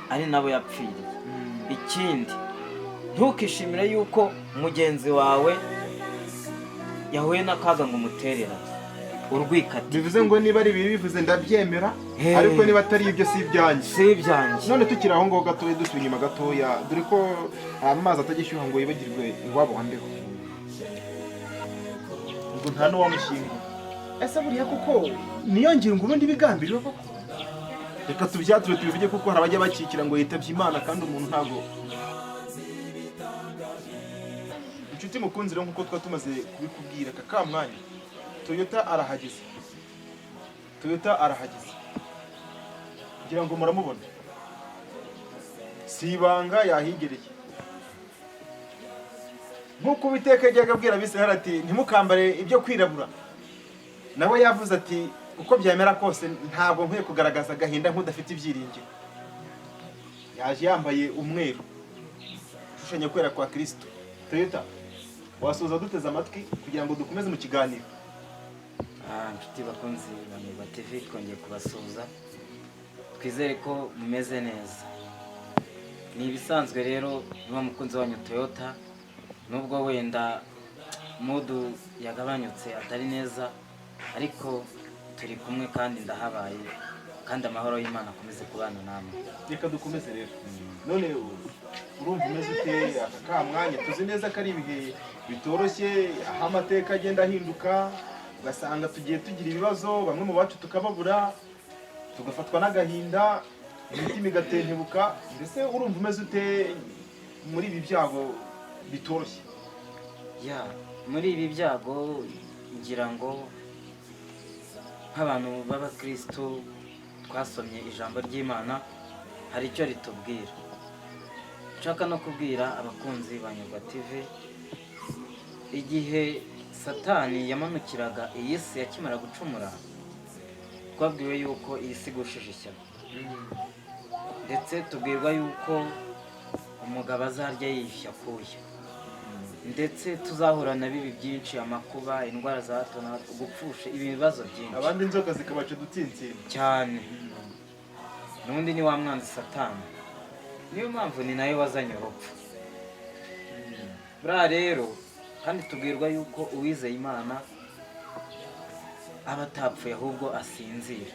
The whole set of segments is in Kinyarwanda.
ari nabo yapfiriye. Ikindi ntukishimire yuko mugenzi wawe yahuye n'akaga ngo umuterera urwikati. bivuze ngo niba ari ibi bivuze ndabyemera, ariko niba atari ibyo si ibyanjye. Si ibyanjye. None tukiri aho ngaho gatoya, dusubiye inyuma gatoya, dore ko amazi atagishyuha ngo yibagirwe iwabo wambeho. Ubwo nta n'uwamushyingura. Ese buriya kuko niyo ngingo ubundi bigambiriwe koko? Reka tubyature tubivuge kuko hari abajya bakikira ngo yitabye Imana kandi umuntu ntago. Inshuti mukunzi rero nkuko twa tumaze kubikubwira aka mwanya, Toyota arahageze. Ngira ngo muramubona. Si ibanga yahigereye. Nkuko Uwiteka yajyaga abwira Abisirayeli ati ntimukambare ibyo kwirabura. Nawe yavuze ati uko byamera kose ntabwo nkwiye kugaragaza agahinda nk'udafite ibyiringiro. Yaje yambaye umweru ushushanya kwera kwa Kristo. Toyota wasuza duteze amatwi kugira ngo dukomeze mu kiganiro. Inshuti bakunzi ba Miba TV, twongeye kubasuhuza, twizere ko mumeze neza. Ni ibisanzwe rero niba mukunzi wanyu Toyota, nubwo wenda modu yagabanyutse atari neza, ariko turi kumwe kandi ndahabaye, kandi amahoro y'Imana akomeze kubana namwe. Reka dukomeze rero. None urumva umeze ute aka mwanya? Tuzi neza ko ari ibihe bitoroshye, aho amateka agenda ahinduka, ugasanga tugiye tugira ibibazo, bamwe mu bacu tukababura, tugafatwa n'agahinda, imitima igatentebuka. Mbese urumva umeze ute muri ibi byago bitoroshye? Muri ibi byago ngira ngo nk'abantu b'abakristo twasomye ijambo ry'Imana hari icyo ritubwira. Nshaka no kubwira abakunzi ba Miba TV, igihe Satani yamanukiraga iyi si yakimara gucumura, twabwiwe yuko iyi si igushije ishyano, ndetse tubwirwa yuko umugabo azarya yiyushya akuya, ndetse tuzahura na bibi byinshi, amakuba, indwara za hato na hato, gupfusha ibibazo byinshi, abandi inzoka zikabaca dutsintsina cyane. N'undi ni wa mwanzi Satani, niyo mpamvu ni nayo wazanye urupfu. Buriya rero kandi tubwirwa yuko uwizeye Imana aba atapfuye ahubwo asinzira.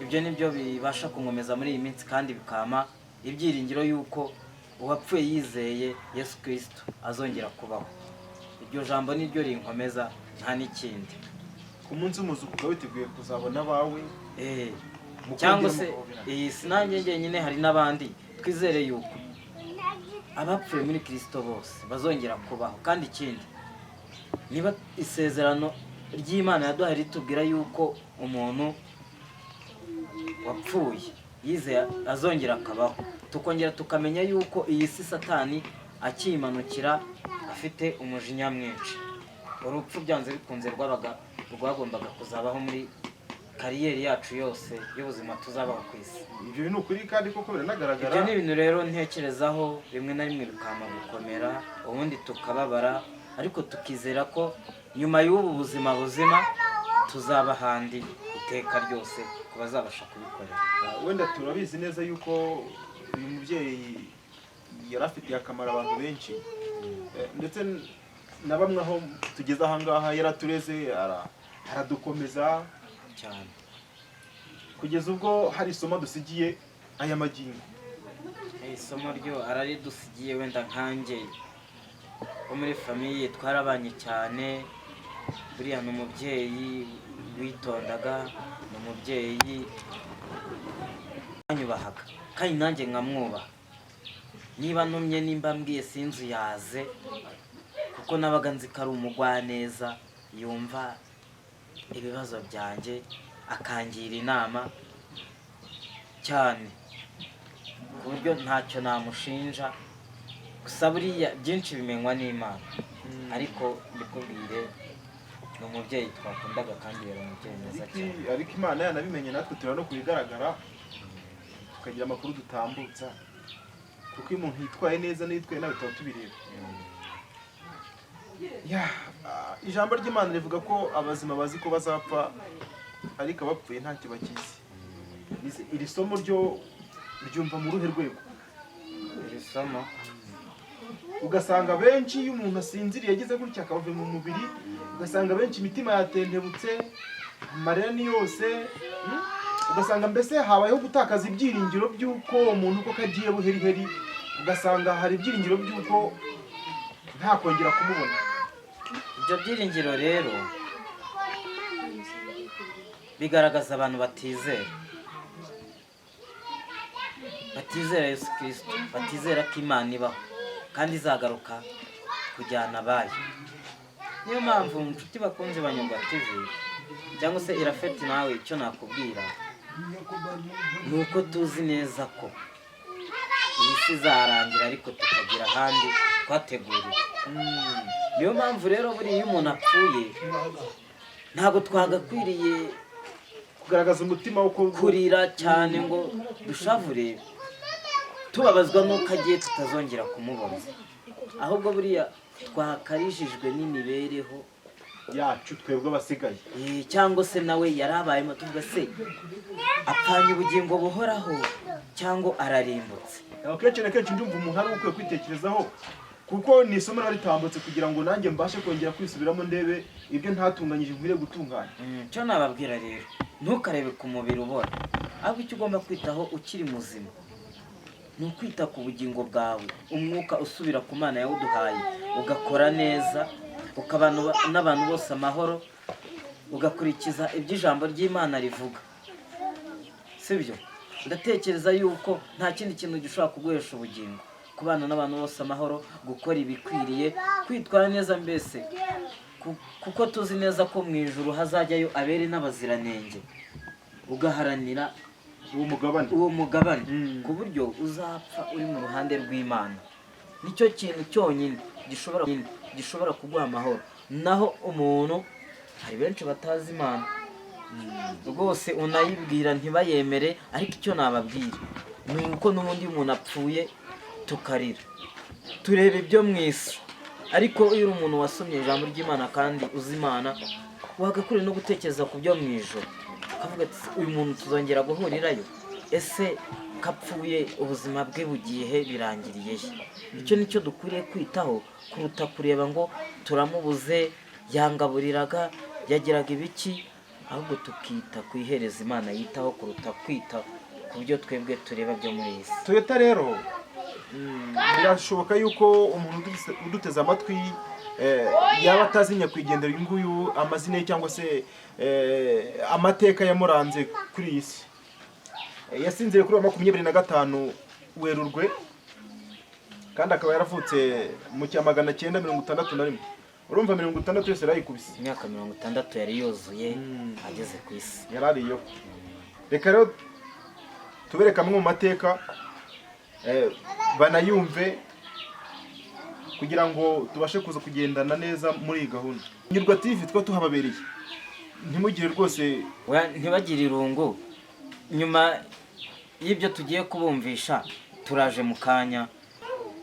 Ibyo nibyo bibasha kunkomeza muri iyi minsi, kandi bikama ibyiringiro yuko uwapfuye yizeye Yesu Kristo azongera kubaho. Iryo jambo niryo rinkomeza, nta n'ikindi. Ku munsi w'umuzuko ukaba witeguye kuzabona abawe, cyangwa se sinanjye njyenyine, hari n'abandi. Twizere yuko abapfuye muri Kristo bose bazongera kubaho. Kandi ikindi, niba isezerano ry'Imana yaduhaye ritubwira yuko umuntu wapfuye yizeye azongera akabaho, tukongera tukamenya yuko iyi si Satani akimanukira afite umujinya mwinshi. Urupfu byanze bikunze rwagombaga kuzabaho muri kariyeri yacu yose y'ubuzima tuzabaho ku isi. Ibyo ni ukuri kandi koko biranagaragara. Ibyo ni ibintu rero ntekerezaho rimwe na rimwe bikama gukomera, ubundi tukababara, ariko tukizera ko nyuma y'ubu buzima buzima tuzaba ahandi iteka ryose ku bazabasha kubikorera. Wenda turabizi neza yuko uyu mubyeyi yari afitiye akamaro abantu benshi, ndetse na bamwe aho tugeze aha ngaha yaratureze, aradukomeza cyane, kugeza ubwo hari isomo dusigiye aya magingo. Isomo ryo araridusigiye. Wenda nkanjye wo muri famiye twarabanye cyane. Buriya ni umubyeyi witondaga, ni umubyeyi anyubahaga, kandi nanjye nkamwubaha. Niba numye, nimba mbwiye sinzuyaze, kuko nabaga nzi ko ari umugwaneza, yumva ibibazo byanjye akangira inama cyane, ku buryo ntacyo namushinja. Gusa buriya byinshi bimenywa n'Imana, ariko mbikubwire ni umubyeyi twakundaga kandi yari umubyeyi mwiza cyane. Ariko Imana yanabimenye, natwe turano kubigaragara, tukagira amakuru dutambutsa, kuko iyo umuntu yitwaye neza n'iyitwaye nawe tuba tubireba. Ijambo ry'Imana rivuga ko abazima bazi ko bazapfa, ariko abapfuye ntacyo bakizi. Iri somo ryo uryumva mu ruhe rwego? iri somo Ugasanga benshi iyo umuntu asinziriye ageze gutya akava mu mubiri, ugasanga benshi imitima yatentebutse, amarira ni yose, ugasanga mbese habayeho gutakaza ibyiringiro by'uko umuntu uko kagiye buheriheri, ugasanga hari ibyiringiro by'uko nta kongera kumubona. ibyo byiringiro rero bigaragaza abantu batizera Yesu Kristo, batizera ko Imana ibaho kandi izagaruka kujyana abayo. Niyo mpamvu inshuti bakunze ba Nyarwa TV cyangwa se Irafeti, nawe icyo nakubwira ni uko tuzi neza ko iyi si izarangira ariko tukagira ahandi twateguriwe. Niyo mpamvu rero buriya iyo umuntu apfuye ntabwo twagakwiriye kugaragaza umutima wo kurira cyane ngo dushavure tubabazwa n'uko agiye tutazongera kumubona, ahubwo buriya twakarijijwe n'imibereho yacu twebwe abasigaye, cyangwa se nawe yari abayemo, tuvuga se apfanye ubugingo buhoraho cyangwa ararimbutse. Akenshi na kenshi ndumva umuntu ari ukwiye kwitekerezaho, kuko ni isomo ritambutse kugira ngo nanjye mbashe kongera kwisubiramo ndebe ibyo ntatunganyije nkwiriye gutunganya. Cyo nababwira rero, ntukarebe ku mubiri ubona, ahubwo icyo ugomba kwitaho ukiri muzima ni ukwita ku bugingo bwawe, umwuka usubira ku Mana yawuduhaye, ugakora neza, ukabana n'abantu bose amahoro, ugakurikiza ibyo ijambo ry'Imana rivuga, sibyo? Ndatekereza yuko nta kindi kintu gishobora kuguhesha ubugingo, kubana n'abantu bose amahoro, gukora ibikwiriye, kwitwara neza mbese, kuko tuzi neza ko mu ijuru hazajyayo abere n'abaziranenge, ugaharanira uwo mugabane ku buryo uzapfa uri mu ruhande rw'Imana. Nicyo kintu cyonyine gishobora kuguha amahoro. Naho umuntu, hari benshi batazi Imana rwose, unayibwira ntibayemere, ariko icyo nababwira ni uko n'ubundi umuntu apfuye tukarira, tureba ibyo mu isi, ariko iyo uri umuntu wasomye ijambo ry'Imana kandi uzi Imana, wagakwiriye no gutekereza ku byo mu ijoro, ukavuga ati uyu muntu tuzongera guhurirayo, ese kapfuye ubuzima bwe bugiye he, birangiriye he? Icyo nicyo dukwiriye kwitaho kuruta kureba ngo turamubuze, yangaburiraga, yagiraga ibiki, ahubwo tukita ku ihereza Imana yitaho kuruta kwita ku byo twebwe tureba byo muri iyi si. Toyota rero birashoboka yuko umuntu uduteze amatwi yaba atazi nyakwigendera uyu nguyu amazina ye cyangwa se amateka yamuranze kuri iyi si. Yasinziriye kuri 25 Werurwe kandi akaba yaravutse mu cya 1961. Urumva 60 yose yarayikubise, imyaka 60 yari yuzuye ageze ku isi, yarariyo. Reka rero tubereka amwe mu mateka banayumve kugira ngo tubashe kuza kugendana neza muri iyi gahunda. Nyarwa TV twa tuhababereye, ntimugire rwose ntibagire irungu. Nyuma y'ibyo tugiye kubumvisha, turaje mu kanya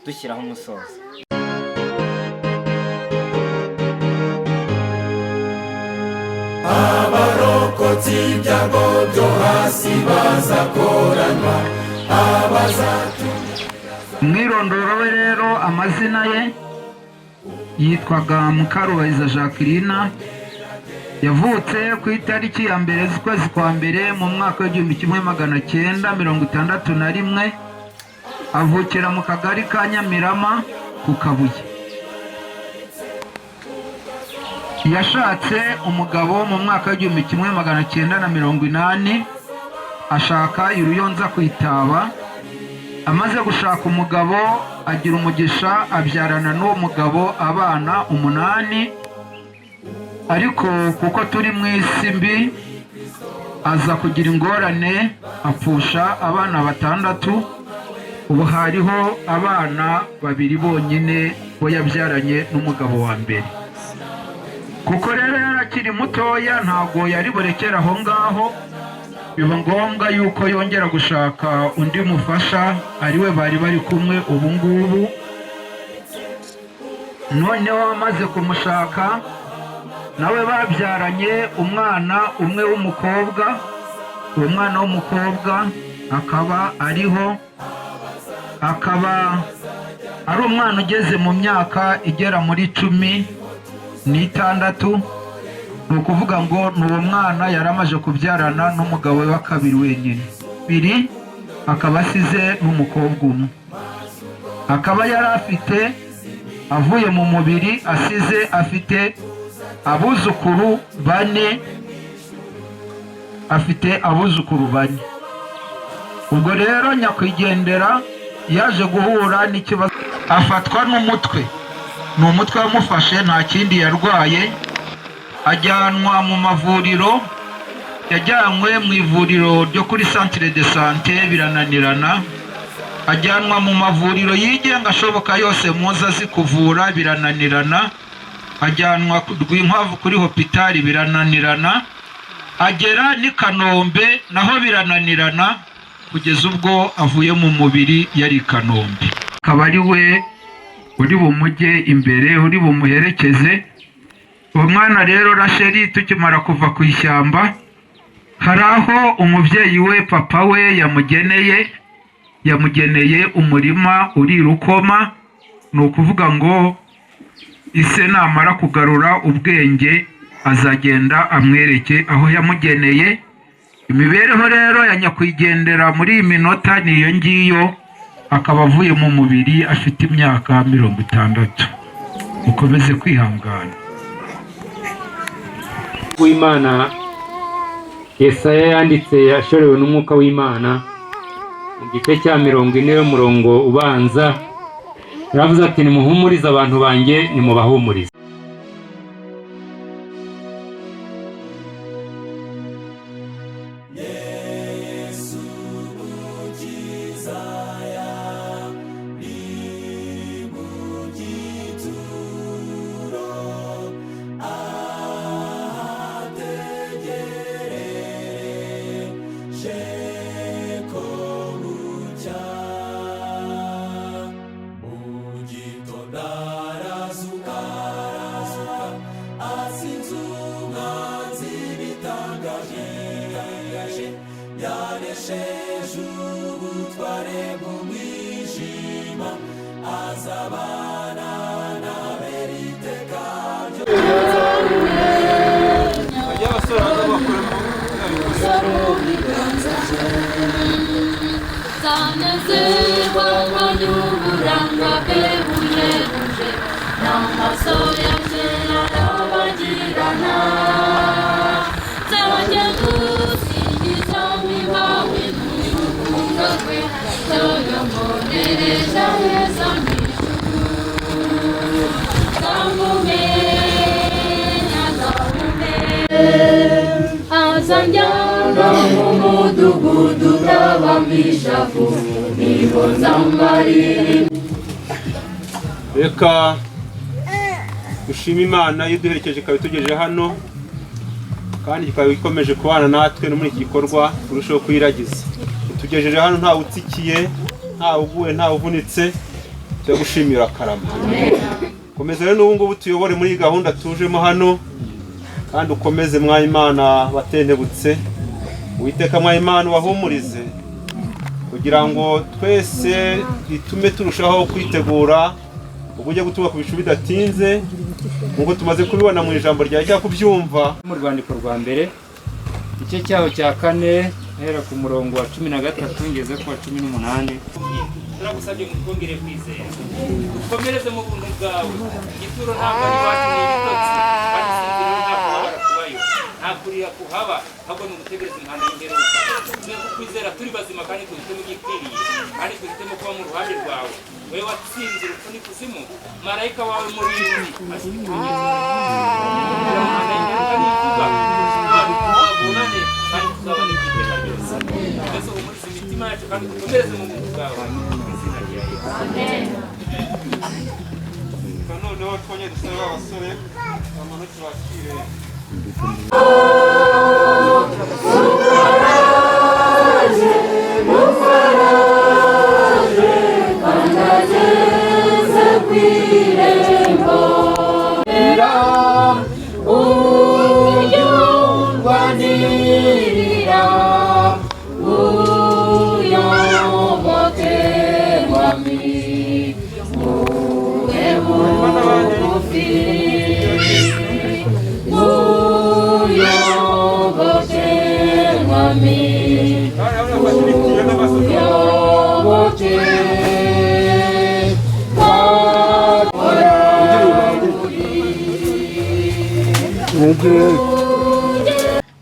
dushyiraho umusozo. Abarokotsi ibyago byo hasi bazakoranwa, umwirondoro we rero, amazina ye yitwaga Mukarubayiza Jacqueline, yavutse ku itariki ya 1 z'ukwezi kwa mbere mu mwaka w'1961, avukira mu kagari ka Nyamirama ku Kabuye. Yashatse umugabo mu mwaka w'1980, ashaka Iruyonza kwitaba. Amaze gushaka umugabo agira umugisha, abyarana n'uwo mugabo abana 8, ariko kuko turi mu isi mbi aza kugira ingorane, apfusha abana 6. Ubu hariho abana 2 bonyine bo yabyaranye n'umugabo wa mbere. Kuko rero yarakiri mutoya, ntabwo yari burekera aho ngaho, biba ngombwa yuko yongera gushaka undi mufasha, ariwe bari kumwe ubu ngubu. Noneho amaze kumushaka, nawe babyaranye umwana umwe w'umukobwa. Uwo mwana w'umukobwa akaba ariho, akaba ari umwana ugeze mu myaka igera muri 16. ni ukuvuga ngo ni uwo mwana yari amaze kubyarana n'umugabo we wa kabiri wenyine. Biri akaba asize n'umukobwa umwe, akaba yari afite avuye mu mubiri asize afite abuzukuru 4, afite abuzukuru 4. ubwo rero nyakwigendera yaje guhura n'ikibazo, afatwa n'umutwe. ni umutwe wamufashe, nta kindi yarwaye. ajyanwa mu mavuriro, yajyanywe mu ivuriro ryo kuri centre de santé birananirana, ajyanwa mu mavuriro yigenga ashoboka yose muza azi kuvura birananirana, ajyanwa Rwinkwavu kuri hopitali birananirana, agera n'i Kanombe naho birananirana, kugeza ubwo avuye mu mubiri yari i Kanombe. akaba ari we uri bumujye imbere, uri bumuherekeze. uwo mwana rero Rasheli tukimara kuva ku ishyamba, hari aho umubyeyi we papa we yamugeneye umurima uri Rukoma. ni ukuvuga ngo ise namara kugarura ubwenge azagenda amwereke aho yamugeneye. imibereho rero ya nyakwigendera muri iyi minota niyo ngiyo, akaba avuye mu mubiri afite imyaka 60. mukomeze kwihangana. w'Imana Yesaya yanditse ashorewe n'umwuka w'Imana mu gice cya 40 y'umurongo ubanza, yaravuze ati nimuhumurize abantu banjye, nimubahumurize. Reka dushima Imana yiduherekeje ikaba itugejeje hano, kandi ikaba ikomeje kubana natwe no muri iki gikorwa turushaho kwiragiza. Itugejeje hano nta utsikiye, nta uguwe, nta uvunitse, cyo gushimira karama. Komeza rero n'ubu ngubu tuyobore muri gahunda tujemo hano, kandi ukomeze Mwayimana batentebutse, Uwiteka Mwayimana wahumurize, kugira ngo twese itume turushaho kwitegura ubujye gutuba ku bicu bidatinze, nk'uko tumaze kubibona mu ijambo rya cya kubyumva mu rwandiko rwa mbere igice cyaho cya 4 ahera ku murongo wa 13 ngeze ku wa 18. turagusabye mutwongere kwizera, ukomereze mu buntu bwawe. igituro ntabwo ari wacu n'ibitotsi, kandi sinzira ntabwo wabara kubayo, nta kuriya kuhaba, ahubwo ni ugutegereza impanda y'imperuka. twe kukwizera turi bazima kandi tubitemo igikwiriye, kandi tubitemo kuba mu ruhande rwawe. wewe watsinze urupfu n'ikuzimu, marayika wawe murinzi imitima yacu kandi dukomereze mu buntu bwawe. noneho twongere dusabe abasore amanota bakire.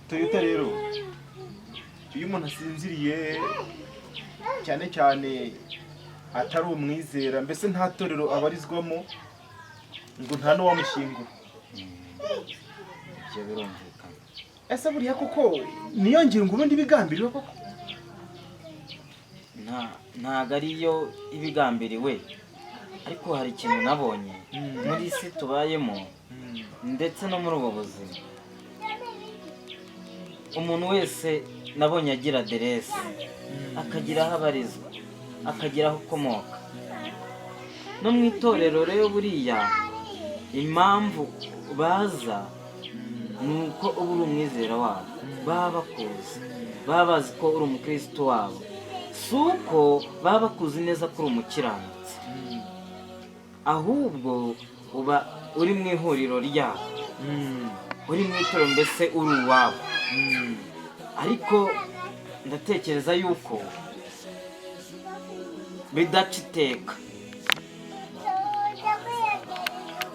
Toyota rero iyo umuntu asinziriye cyane cyane atari umwizera, mbese nta torero abarizwamo, ngo nta n'uwamushyingura. ibyo birumvikana. Ese buriya koko niyo ngingo ubundi bigambiriwe koko? ntago ariyo ibigambiriwe, ariko hari ikintu nabonye muri isi tubayemo ndetse no muri ubu buzima. Umuntu wese nabonye agira aderesi, akagira aho abarizwa, akagira aho akomoka. No mu itorero rero buriya impamvu baza ni uko uba uri umwizera wabo, baba bakuzi, baba bazi ko uri umukristo wabo, si uko baba bakuzi neza ko uri umukiranutsi, ahubwo uba uri mu ihuriro ryabo, uri mu itorero, mbese uri uwabo. Ariko ndatekereza yuko bidaca iteka,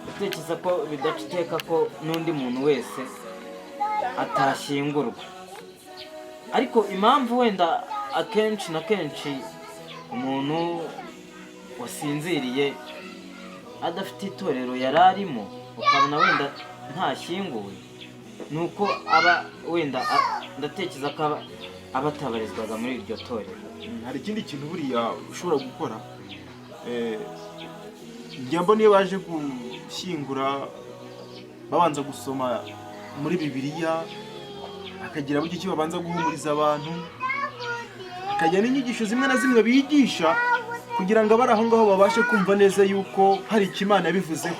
ndatekereza ko bidaca iteka ko n'undi muntu wese atashyingurwa. Ariko impamvu wenda akenshi na kenshi umuntu wasinziriye adafite itorero yari arimo ukabona wenda ntashyinguwe, ni uko aba wenda ndatekereza ko aba atabarizwaga muri iryo torero. Hari ikindi kintu buriya ushobora gukora, njyambo niyo baje gushyingura babanza gusoma muri Bibiliya, akagira buryo icyo babanza guhumuriza abantu, akagira n'inyigisho zimwe na zimwe bigisha kugira ngo abari aho ngaho babashe kumva neza yuko hari icyo Imana yabivuzeho.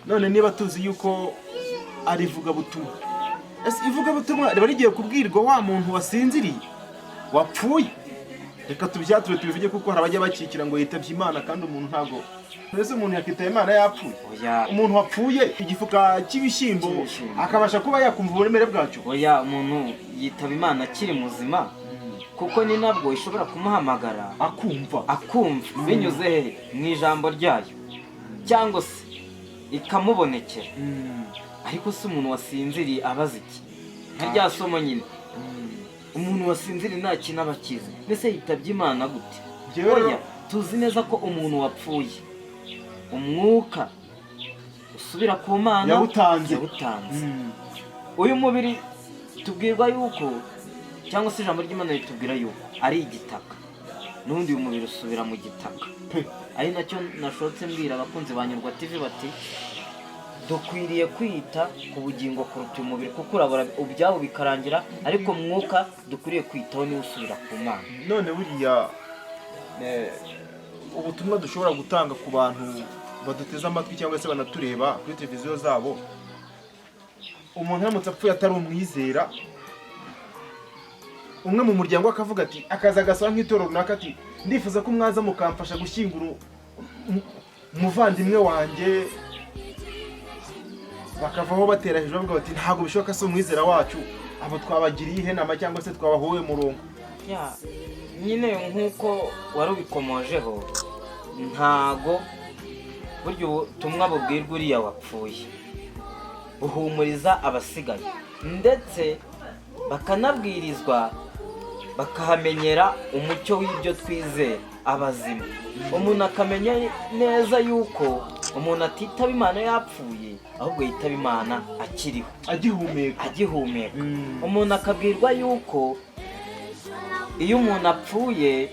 None niba tuzi yuko ari ivugabutumwa, ese ivugabutumwa riba rigiye kubwirwa wa muntu wasinziriye wapfuye? Reka tubyature tubivuge, kuko hari abajya bakikira ngo yitabye Imana, kandi umuntu ntago, mbese umuntu yakitaba Imana yapfuye. Umuntu wapfuye igifuka cy'ibishyimbo akabasha kuba yakumva uburemere bwacyo? Oya, umuntu yitaba Imana akiri muzima, kuko ni nabwo ishobora kumuhamagara akumva binyuze mu ijambo ryayo, cyangwa se ikamubonekera. Ariko si umuntu wasinziriye abaza iki? nka rya somo nyine, umuntu wasinziriye nta kintu aba akizi, mbese yitabye Imana gute? Oya, tuzi neza ko umuntu wapfuye umwuka usubira ku Mana yawutanze. Uyu mubiri tubwirwa yuko, cyangwa se ijambo ry'Imana ritubwira yuko ari igitaka, n'ubundi uyu mubiri usubira mu gitaka. Ari nacyo nashotse mbwira abakunzi ba Nyurwa TV bati dukwiriye kwita ku bugingo kuruta uyu mubiri, kuko urabura ubyawo bikarangira, ariko mwuka dukwiriye kwitaho niwe usubira ku Mana. None buriya ubutumwa dushobora gutanga ku bantu baduteze amatwi cyangwa se banatureba kuri televiziyo zabo, umuntu aramutse apfuye atari umwizera, umwe mu muryango akavuga ati, akaza agasaba nk'itorero runaka ati, ndifuza ko mwaza mukamfasha gushyingura umuvandimwe wanjye, bakavaho batera hejuru bavuga bati ntabwo bishoboka, se umwizera wacu, abo twabagiriye ihe nama cyangwa se twabahowe murongo. Nyine nk'uko wari ubikomojeho, ntago burya ubutumwa bubwirwa uriya wapfuye buhumuriza abasigaye, ndetse bakanabwirizwa bakahamenyera umucyo w'ibyo twizera abazima. Umuntu akamenya neza yuko umuntu atitaba Imana yapfuye, ahubwo yitaba Imana akiriho, agihumeka. Umuntu akabwirwa yuko iyo umuntu apfuye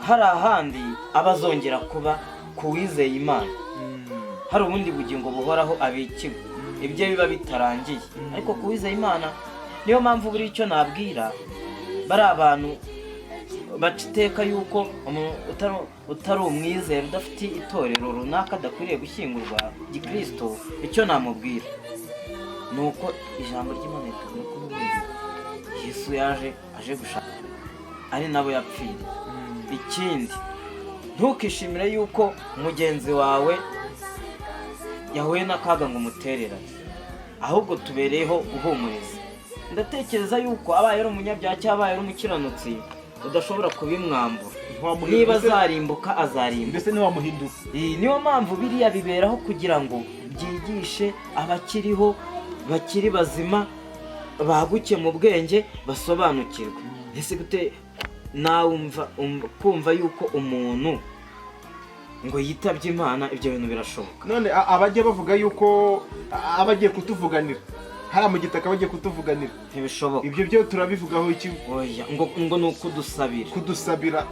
hari ahandi aba azongera kuba ku wizeye Imana, hari ubundi bugingo buhoraho abikiwe, ibyo biba bitarangiye. Ariko ku wizeye Imana, niyo mpamvu buri icyo nabwira bari abantu baca iteka yuko utari umwizera, udafite itorero runaka adakwiriye gushyingurwa gikristo. Icyo namubwira ni uko ijambo ry'Imana ritubwira ko n'ubundi Yesu aje gushaka, ari nabo yapfiriye. Ikindi, ntukishimire yuko mugenzi wawe yahuye n'akaga ngo umutererane, ahubwo tubereyeho guhumuriza. Ndatekereza yuko abaye ari umunyabyaha cyangwa abaye ari umukiranutsi udashobora kubimwambura. Niba azarimbuka azarimbuka, mbese ntiwamuhinduka. Niyo mpamvu biriya biberaho kugira ngo byigishe abakiriho bakiri bazima baguke mu bwenge basobanukirwe. Ese gute nawe kumva yuko umuntu ngo yitabye Imana, ibyo bintu birashoboka? None abajya bavuga yuko abagiye kutuvuganira hariya mu gitaka bagiye kutuvuganira, ntibishoboka. ibyo byo turabivugaho iki? Oya, ngo ni kudusabira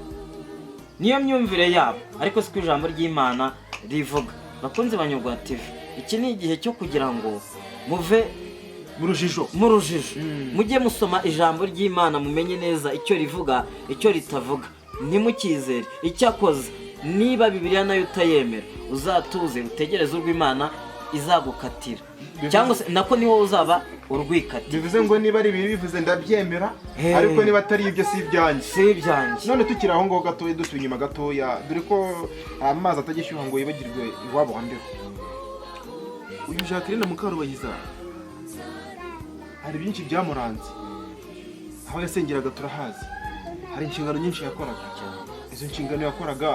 niyo myumvire yabo, ariko siko ijambo ry'Imana rivuga. Bakunze ba Nyarwanda TV, iki ni igihe cyo kugira ngo muve mu rujijo, mujye musoma ijambo ry'Imana mumenye neza icyo rivuga icyo ritavuga, ntimukizere. Icyakoze niba Bibiliya nayo utayemera, uzatuze utegereze urw'Imana izagukatira, cyangwa se nako niho uzaba urwikatira. Bivuze ngo niba ari ibiri bivuze ndabyemera, ariko niba atari ibyo si ibyanjye. None tukiri aho ngaho gatoya, dusubiye inyuma gatoya, dore ko amazi atagishyuha ngo yibagirwe iwabo wa mbeho. Uyu Jacqueline Mukarubayiza hari byinshi byamuranze, aho yasengeraga turahazi, hari inshingano nyinshi yakoraga. Izo nshingano yakoraga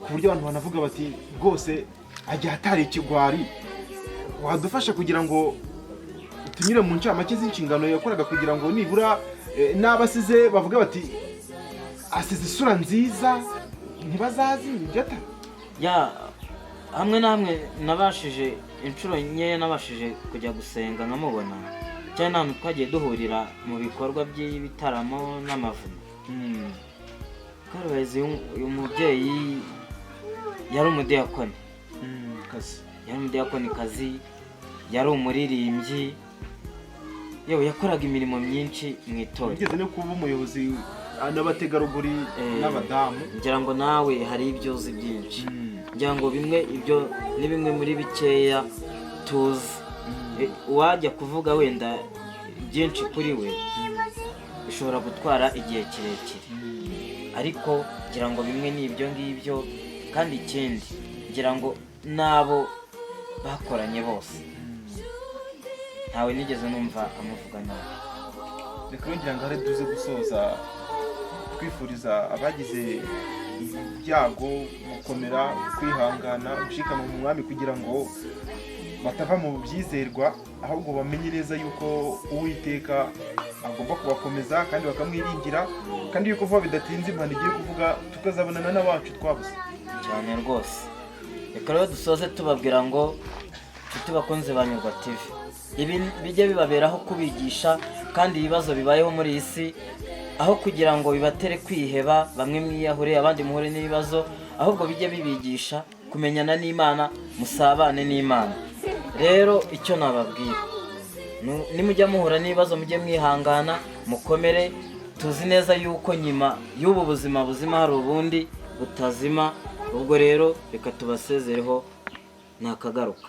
ku buryo abantu banavuga bati rwose ajya atari ikigwari. Wadufasha kugira ngo tunyure mu ncamake z'inshingano yakoraga, kugira ngo nibura n'abasize bavuga bati asize isura nziza ntibazazi ibyo atari. Hamwe na hamwe nabashije inshuro nkeya nabashije kujya gusenga nkamubona, cyane n'ahantu twagiye duhurira mu bikorwa by'ibitaramo n'amavuno. Karubayiza uyu mubyeyi yari umudiyakoni, yari umudiyakonikazi, yari umuririmbyi, yewe yakoraga imirimo myinshi mu itorero. Yigeze no kuba umuyobozi n'abategarugori n'abadamu. Ngira ngo nawe hari ibyo uzi byinshi, ngira ngo ibyo ni bimwe muri bikeya tuzi. Uwajya kuvuga wenda byinshi kuri we bishobora gutwara igihe kirekire, ariko ngira ngo bimwe ni ibyo ngibyo. Kandi ikindi ngira ngo n'abo bakoranye bose ntawe nigeze numva amuvuga nabi. Reka ngira ngo hari tuze gusoza twifuriza abagize ibyago gukomera, kwihangana, gushikama mu mwami, kugira ngo batava mu byizerwa, ahubwo bamenye neza yuko Uwiteka agomba kubakomeza kandi bakamwiringira, kandi yuko vuba bidatinze Imana igiye kuvuga tukazabonana n'abacu twabuze cyane rwose. Reka rero dusoze tubabwira ngo nshuti bakunze ba Nyarwanda TV, ibi bijye bibaberaho kubigisha, kandi ibibazo bibayeho muri iyi si, aho kugira ngo bibatere kwiheba, bamwe mwiyahure abandi muhure n'ibibazo, ahubwo bijye bibigisha kumenyana n'Imana, musabane n'Imana. Rero icyo nababwira, nimujya muhura n'ibibazo mujye mwihangana, mukomere. Tuzi neza yuko nyuma y'ubu buzima buzima hari ubundi butazima. Ubwo rero reka tubasezereho, nakagaruka.